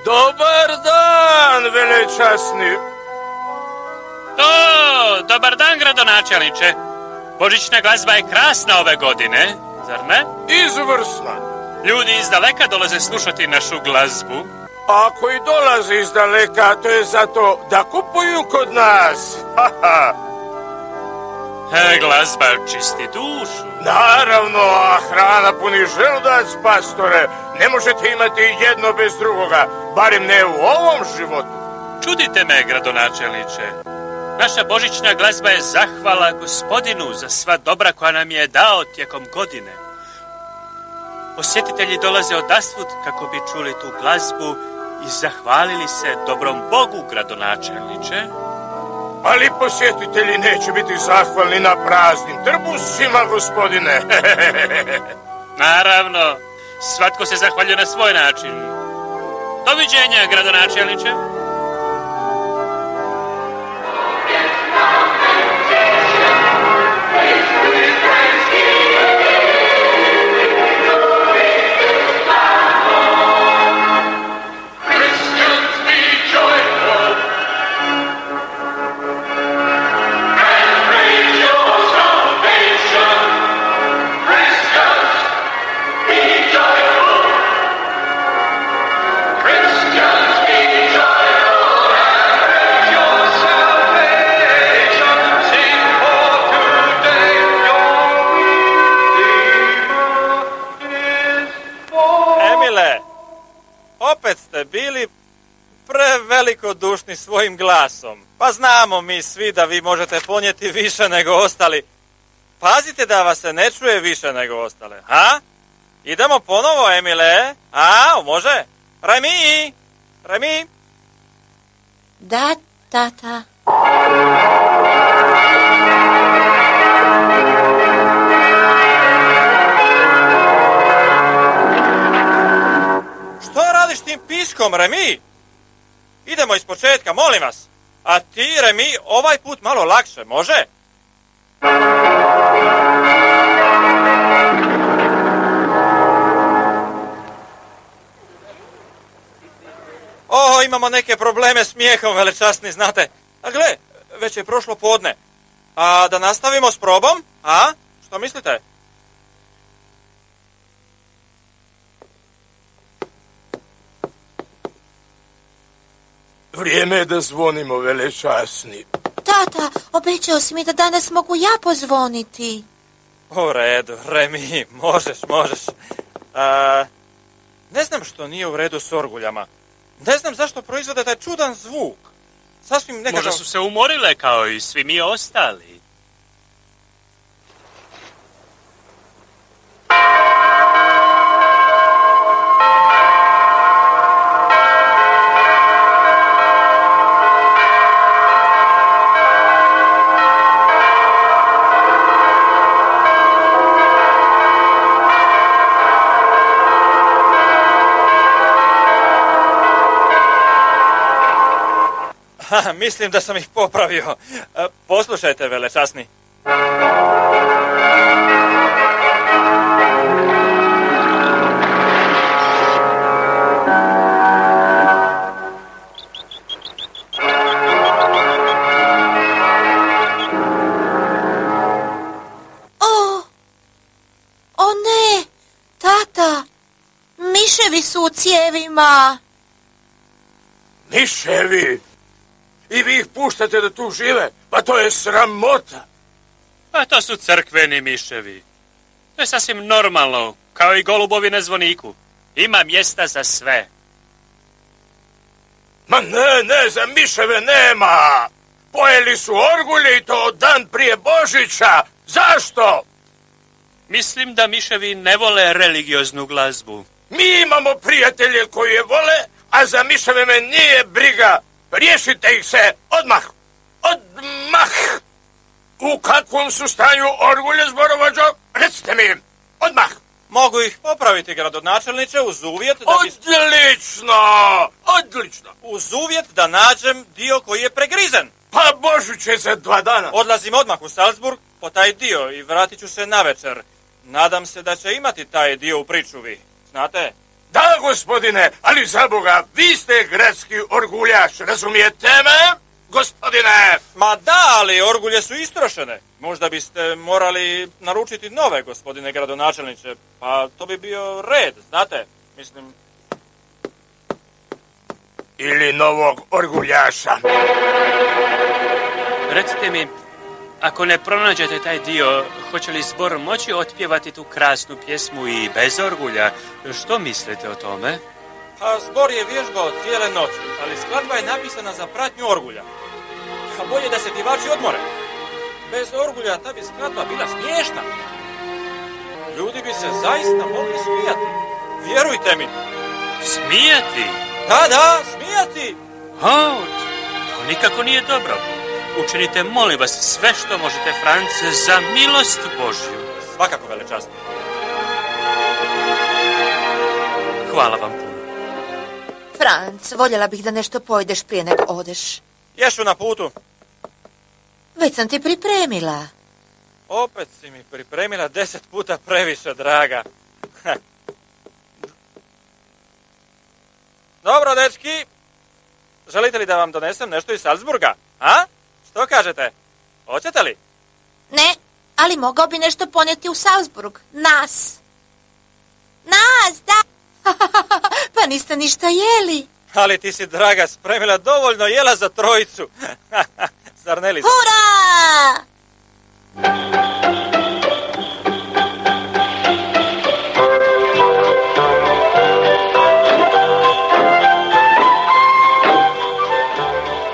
Dobar dan, velečasni. Dobar dan, gradonačelniče. Božićna glazba je krasna ove godine, zar ne? Izvrsna. Ljudi iz daleka dolaze slušati našu glazbu. Ako i dolaze iz daleka, to je zato da kupuju kod nas. Glazba čisti dušu. Naravno, a hrana puni želudac, pastore. Ne možete imati jedno bez drugoga, barem ne u ovom životu. Čudite me, gradonačelniče. Naša božićna glazba je zahvala Gospodinu za sva dobra koja nam je dao tijekom godine. Posjetitelji dolaze odasvud kako bi čuli tu glazbu i zahvalili se dobrom Bogu, gradonačelniče. Ali posjetitelji neće biti zahvalni na praznim trbusima, gospodine. Naravno, svatko se zahvaljuje na svoj način. Doviđenja, gradonačelniče. Opet ste bili prevelikodušni svojim glasom. Pa znamo mi svi da vi možete ponijeti više nego ostali. Pazite da vas se ne čuje više nego ostale. Ha? Idemo ponovo, Emile. A, može? Remi? Da, tata. Što radiš tim piskom, Remi? Idemo iz početka, molim vas. A ti, Remi, ovaj put malo lakše, može? Imamo neke probleme s smijehom, velečasni, znate. A gle, već je prošlo podne. A da nastavimo s probom? A? Što mislite? Vrijeme je da zvonimo, velečasni. Tata, obećao si mi da danas mogu ja pozvoniti. U redu, Remi, možeš. Ne znam što nije u redu s orguljama. Ne znam zašto proizvode taj čudan zvuk. Sasvim nekakav... Možda su se umorile kao i svi mi ostali. Mislim da sam ih popravio. Poslušajte, velečasni. O ne, tata, miševi su u cijevima. Miševi? I vi ih puštate da tu žive? Pa to je sramota. Pa to su crkveni miševi. To je sasvim normalno, kao i golubovi na zvoniku. Ima mjesta za sve. Ma ne, za miševe nema. Pojeli su orgulje i to dan prije Božića. Zašto? Mislim da miševi ne vole religioznu glazbu. Mi imamo prijatelje koji je vole, a za miševe me nije briga. Riješite ih se odmah. U kakvom su stanju orgulje, zborovođo? Recite mi, odmah. Mogu ih popraviti, gradonačelniče, uz uvjet da... Odlično. Uz uvjet da nađem dio koji je pregrizen. Pa Božić je za 2 dana. Odlazim odmah u Salzburg po taj dio i vratit ću se navečer. Nadam se da će imati taj dio u pričuvi. Znate, Da, gospodine, ali za Boga, vi ste gradski orguljaš, razumijete me, gospodine? Ma da, ali orgulje su istrošene. Možda biste morali naručiti nove, gospodine gradonačelniče. Pa to bi bio red, znate, mislim... Ili novog orguljaša. Recite mi, ako ne pronađete taj dio, hoće li zbor moći otpjevati tu krasnu pjesmu i bez orgulja? Što mislite o tome? Pa zbor je vježbao cijele noći, ali skladba je napisana za pratnju orgulja. A bolje da se pjevači odmore. Bez orgulja ta bi skladba bila smiješna. Ljudi bi se zaista mogli smijati. Vjerujte mi. Smijati? Da, smijati. To nikako nije dobro. Učinite, molim vas, sve što možete, Franc, za milost Božju. Svakako, velečasno. Hvala vam puno. Franc, voljela bih da nešto pojedeš prije nego odeš. Ješu na putu. Već sam ti pripremila. Opet si mi pripremila 10 puta previše, draga. Dobro, dečki. Želite li da vam donesem nešto iz Salzburga? A? Što kažete? Hoćete li? Ne, ali mogao bi nešto ponijeti u Salzburg. Nas, da. Pa niste ništa jeli. Ali ti si, draga, spremila dovoljno jela za trojicu. Zar ne li? Hurra!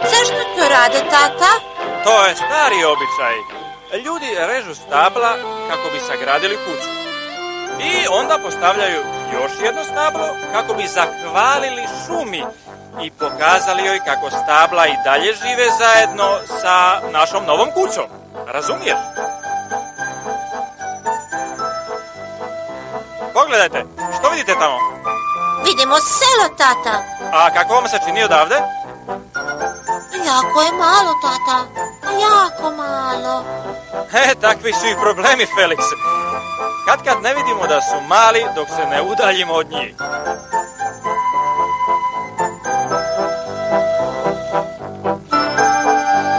Zašto to rade, tata? To je stari običaj. Ljudi režu stabla kako bi sagradili kuću. I onda postavljaju još jedno stablo kako bi zahvalili šumi i pokazali joj kako stabla i dalje žive zajedno sa našom novom kućom. Razumiješ? Pogledajte, što vidite tamo? Vidimo selo, tata. A kako vam se čini odavde? Jako je malo, tata. Jako malo. Takvi su i problemi, Felix. Kad ne vidimo da su mali dok se ne udaljimo od njih.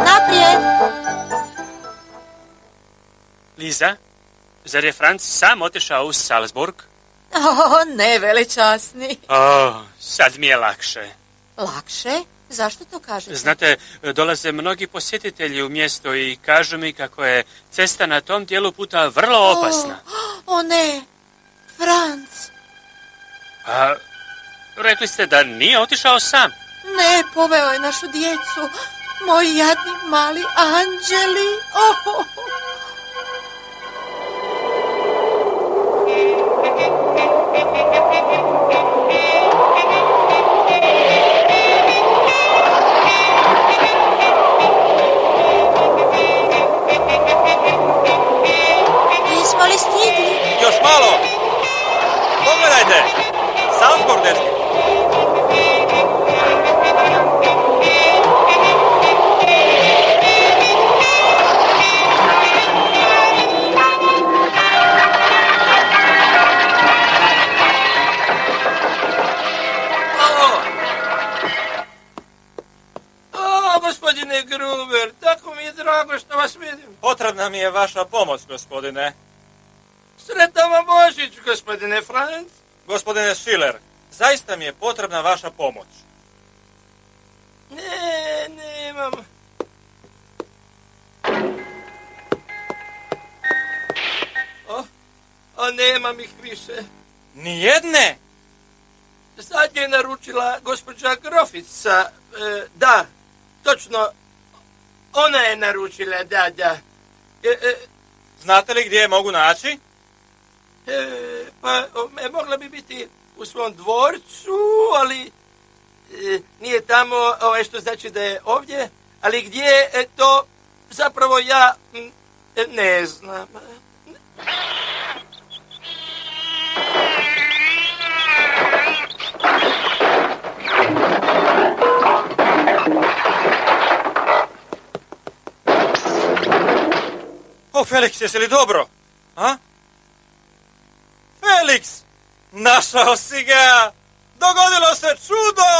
Naprijed. Liza, zar je Franc sam otišao u Salzburg? Ne, velečasni. Sad mi je lakše. Lakše? Zašto to kažete? Znate, dolaze mnogi posjetitelji u mjesto i kažu mi kako je cesta na tom dijelu puta vrlo opasna. O ne, Franc. A rekli ste da nije otišao sam? Ne, poveo je našu djecu. Moji jadni mali anđeli. Jesmo li stigli? Još malo! Pogledajte! Salzburg, dečki! Gospodine Gruber, tako mi je drago što vas vidim. Potrebna mi je vaša pomoć, gospodine. Sretan vam Božić, gospodine Franc. Gospodine Schiller, zaista mi je potrebna vaša pomoć. Nemam. Nemam ih više. Nijedne? Sad je naručila gospođa Grofica. Da, točno. Ona je naručila, da. Znate li gdje je mogu naći? Pa mogla bi biti u svom dvorcu, ali nije tamo, što znači da je ovdje, ali gdje to zapravo ja ne znam. O, Felix, jesi li dobro? A? Felix! Našao si ga! Dogodilo se čudo!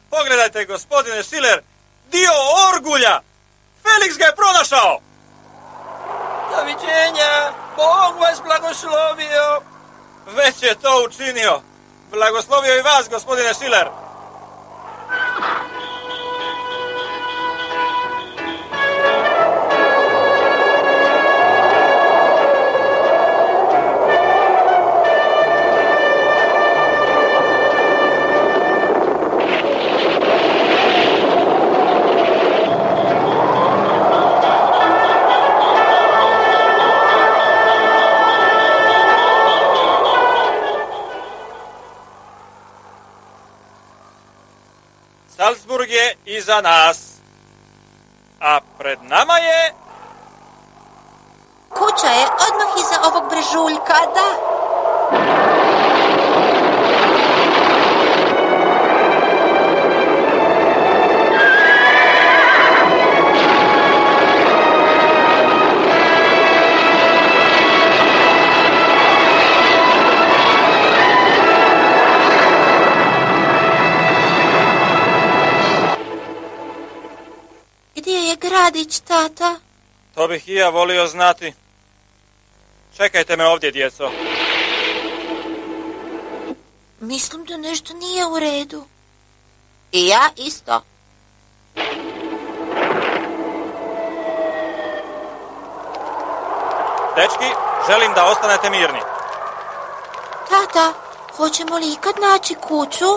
Pogledajte, gospodine Schiller, dio orgulja! Felix ga je pronašao! Doviđenja! Bog vas blagoslovio! Već je to učinio. Blagoslovio i vas, gospodine Schiller. Salzburg je iza nas, a pred nama je... Kuća je odmah iza ovog brežuljka, da. Gdje je gradić, tata? To bih i ja volio znati. Čekajte me ovdje, djeco. Mislim da nešto nije u redu. I ja isto. Dečki, želim da ostanete mirni. Tata, hoćemo li ikad naći kuću?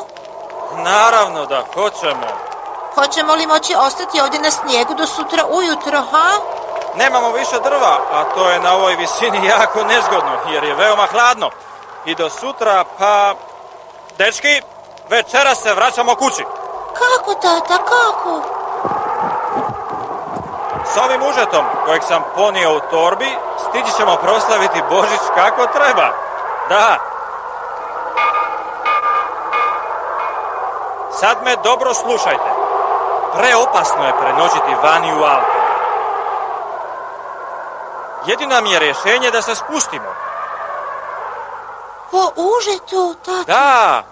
Naravno da hoćemo. Hoćemo li moći ostati ovdje na snijegu do sutra ujutro, ha? Nemamo više drva, a to je na ovoj visini jako nezgodno, jer je veoma hladno. I do sutra, pa... Dečki, večera se vraćamo kući. Kako, tata, kako? S ovim užetom, kojeg sam ponio u torbi, stići ćemo proslaviti Božić kako treba. Da. Sad me dobro slušajte. Preopasno je prenoćiti vani u Alpe. Jedino mi je rješenje da se spustimo. Po užetu, tata? Da,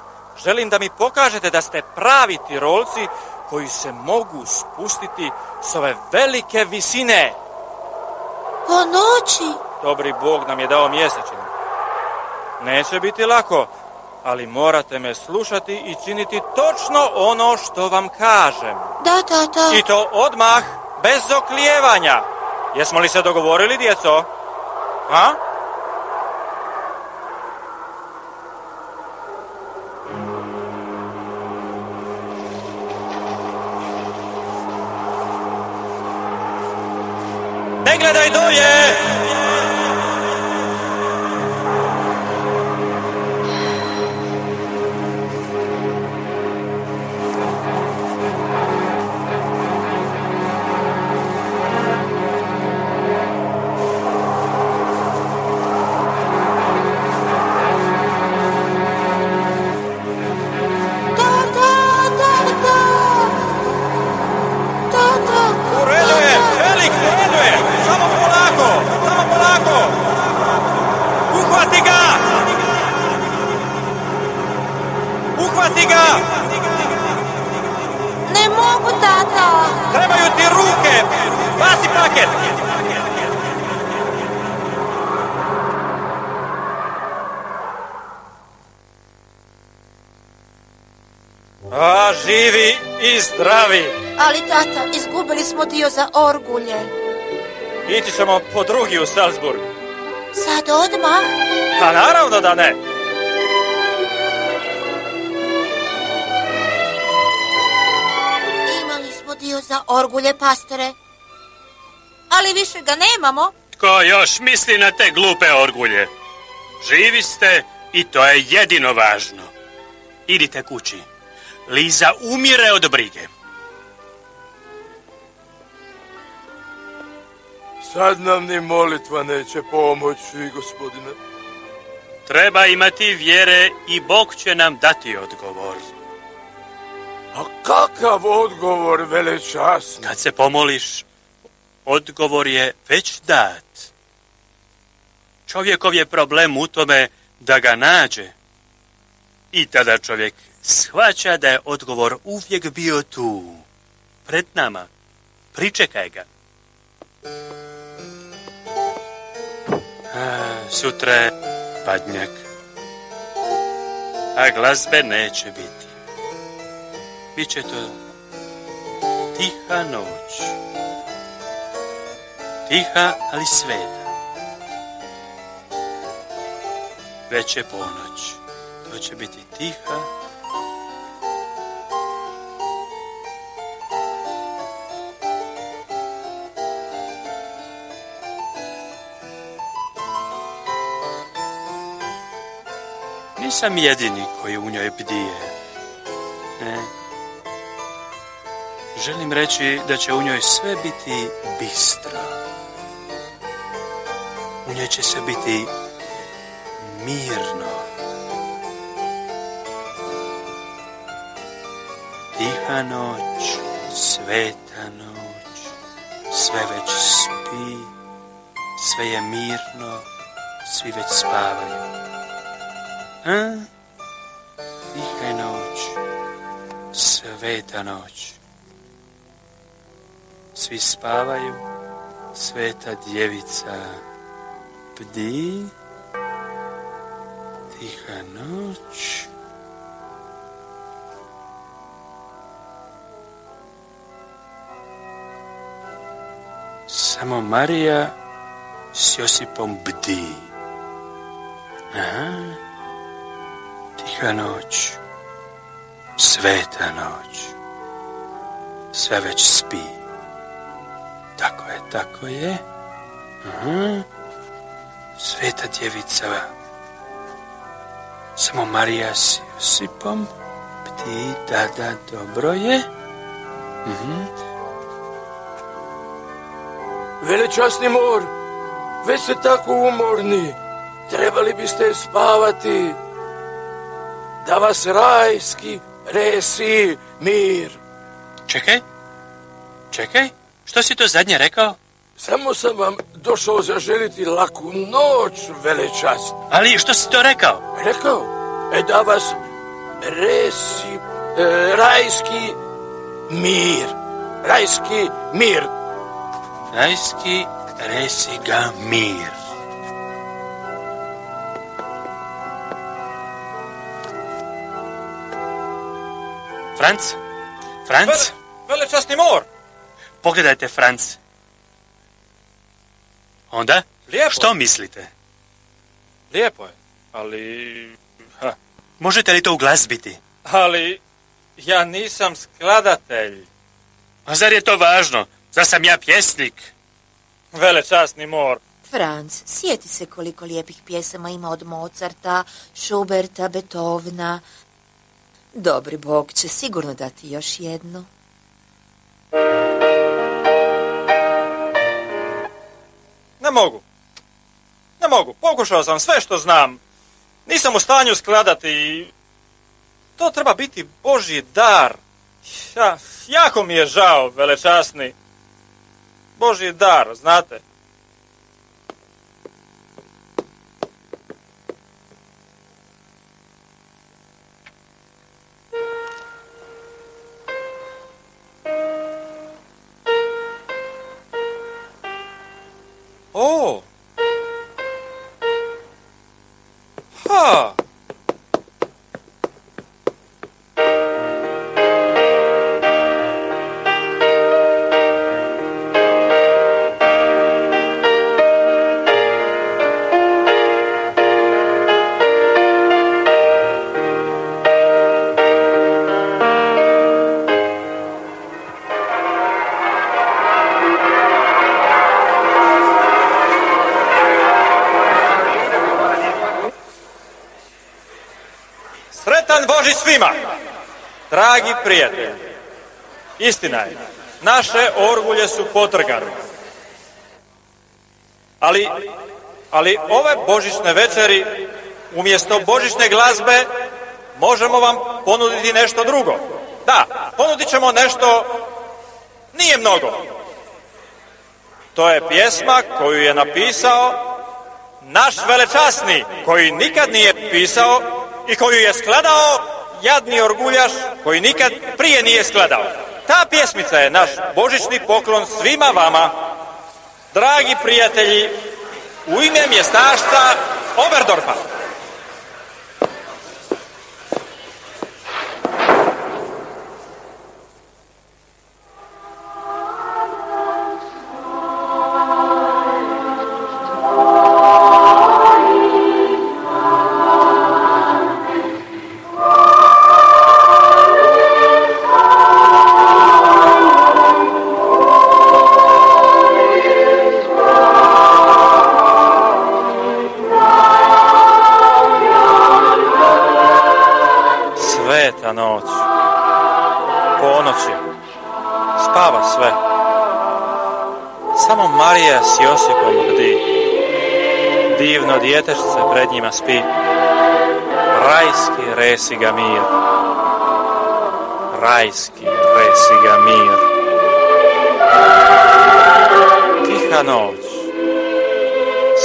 želim da mi pokažete da ste pravi Tirolci koji se mogu spustiti s ove velike visine. Po noći? Dobri Bog nam je dao mjesečinu. Neće biti lako, ali morate me slušati i činiti točno ono što vam kažem. Da, tata. I to odmah, bez oklijevanja. Jesmo li se dogovorili, djeco? A? Ne gledaj dolje! Uhvati ga! Ne mogu, tata! Trebaju ti ruke! Basi paket! A, živi i zdravi! Ali, tata, izgubili smo dio za orgulje. Ići ćemo po drugi u Salzburg. Sad odmah? Pa naravno da ne! Dio za orgulje, pastore. Ali više ga nemamo. Tko još misli na te glupe orgulje? Živi ste i to je jedino važno. Idite kući. Liza umire od brige. Sad nam ni molitva neće pomoći, gospodine. Treba imati vjere i Bog će nam dati odgovor. A kakav odgovor, velečasni? Kad se pomoliš, odgovor je već dat. Čovjekov je problem u tome da ga nađe I tada čovjek shvaća da je odgovor uvijek bio tu, pred nama. Pričekaj ga. Sutra je padnjak, a glazbe neće biti. Biće to tiha noć. Tiha, ali sveta. Već je ponoć. To će biti tiha. Nisam jedini koji u njoj bdije. Ne. Želim reći da će u njoj sve biti bistro. U njoj će sve biti mirno. Tiha noć, sveta noć, sve već spi, sve je mirno, svi već spavaju. Tiha je noć, sveta noć. Svi spavaju, sveta djevica bdi. Tiha noć. Samo Marija s Josipom bdi. Tiha noć, sveta noć, sve već spi. Tako je. Sveta djevica, samo Marija s Josipom bdi, da, dobro je. Velečasni mor, već ste tako umorni, trebali biste spavati, da vas rajski resi mir. Čekaj, što si to zadnje rekao? Samo sam vam došao zaželiti laku noć, velečasni. Ali što si to rekao? Rekao? Da vas resi rajski mir. Rajski mir. Rajski resi ga mir. Franc? Velečasni mor! Pogledajte, Franc. Onda? Lijepo. Što mislite? Lijepo je, ali... Možete li to uglazbiti? Ali ja nisam skladatelj. A zar je to važno? Zar sam ja pjesnik? Velečasni mor. Franc, sjeti se koliko lijepih pjesama ima od Mozarta, Schuberta, Beethovena. Dobri Bog će sigurno dati još jednu. Ne mogu. Pokušao sam sve što znam. Nisam u stanju skladati. To treba biti Božji dar. Jako mi je žao, velečasni. Božji dar, znate. O! Ha! Sretan Božić svima! Dragi prijatelji, istina je, naše orgulje su potrgane. Ali ove božićne večeri, umjesto božićne glazbe, možemo vam ponuditi nešto drugo. Da, ponudit ćemo nešto, nije mnogo. To je pjesma koju je napisao naš velečasni, koji nikad nije pisao i koju je skladao jadni orguljaš koji nikad prije nije skladao. Ta pjesmica je naš božićni poklon svima vama. Dragi prijatelji, u ime mjestašca Oberdorfa. Sveta noć, ponoć je, spava sve. Samo Marija s Josipom bdi, divno djetešce pred njima spi. Rajski resi ga mir, rajski resi ga mir. Tiha noć,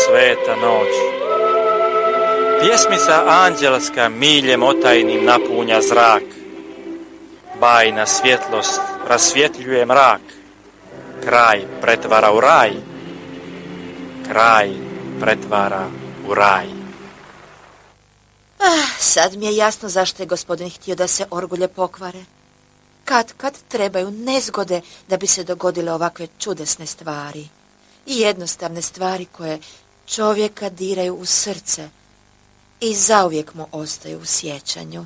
sveta noć, pjesmica anđelska miljem otajnim napunja zrak. Bajna svjetlost rasvjetljuje mrak. Kraj pretvara u raj. Kraj pretvara u raj. Sad mi je jasno zašto je gospodin htio da se orgulje pokvare. Kad trebaju nezgode da bi se dogodile ovakve čudesne stvari. I jednostavne stvari koje čovjeka diraju u srce i zauvijek mu ostaju u sjećanju.